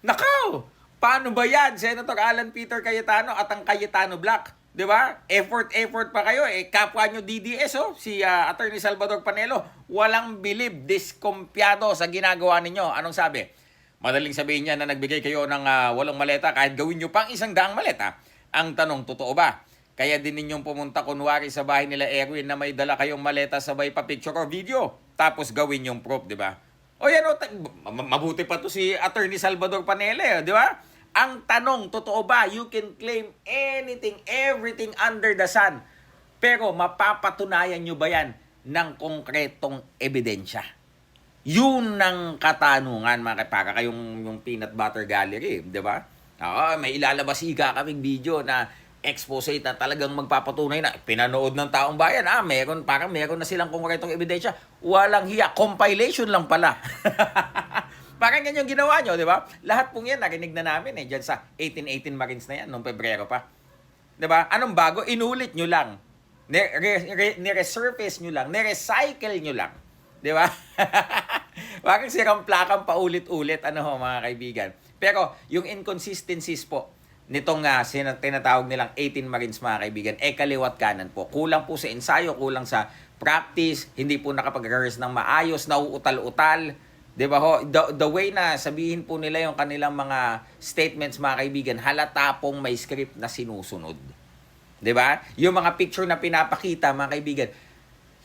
Nakaw! Paano ba yan, Senator Alan Peter Cayetano at ang Cayetano Black? 'Di ba? Effort pa kayo. Kapwa nyo DDS, si Attorney Salvador Panelo, walang bilib, diskumpiyado sa ginagawa ninyo. Anong sabi? Madaling sabihin niya na nagbigay kayo ng 8 maleta kahit gawin nyo pang 100 maleta. Ang tanong, totoo ba? Kaya din ninyong pumunta kunwari sa bahay nila Erwin na may dala kayong maleta sabay pa picture or video. Tapos gawin yung proof, 'di ba? O yan, mabuti pa to si Attorney Salvador Panelo, 'di ba? Ang tanong, totoo ba? You can claim anything, everything under the sun. Pero mapapatunayan nyo ba yan ng konkretong ebidensya? Yun ang katanungan, para kayong yung peanut butter gallery, di ba? May ilalabas kaming video na expose na talagang magpapatunay na pinanood ng taong bayan. Meron na silang konkretong ebidensya. Walang hiya, compilation lang pala. Parang ganyan yung ginawa nyo, di ba? Lahat pong yan, narinig na namin dyan sa 1818 Marines na yan, noong Pebrero pa. Di ba? Anong bago? Inulit nyo lang. Niresurface nyo lang. Nirecycle nyo lang. Di ba? Parang sirang-plakang paulit-ulit, mga kaibigan. Pero yung inconsistencies po, nitong tinatawag nilang 18 Marines, mga kaibigan, kaliwat kanan po. Kulang po sa ensayo, kulang sa practice, hindi po nakapag-rehearse ng maayos, nauutal-utal. 'Di ba ho? The way na sabihin po nila yung kanilang mga statements, mga kaibigan, halata pong may script na sinusunod. 'Di ba? Yung mga picture na pinapakita, mga kaibigan.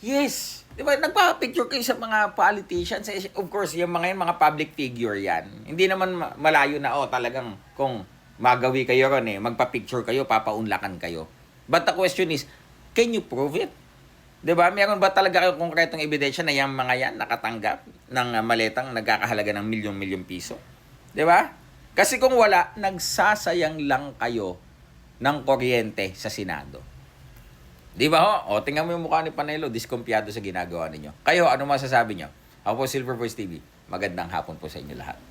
Yes, 'di ba? Nagpa-picture kayo sa mga politicians. Of course, yung mga public figure 'yan. Hindi naman malayo na talagang kung magawi kayo ron magpa-picture kayo, papaunlakan kayo. But the question is, can you prove it? 'Di ba? Meron ba talaga kayong konkretong ebidensya na yung mga yan nakatanggap ng maletang nagkakahalaga ng milyon-milyon piso? 'Di ba? Kasi kung wala, nagsasayang lang kayo ng kuryente sa Senado. 'Di ba ho? Tingnan mo yung mukha ni Panelo, diskumpiyado sa ginagawa ninyo. Kayo, ano masasabi nyo? Ako po, Silver Voice TV. Magandang hapon po sa inyo lahat.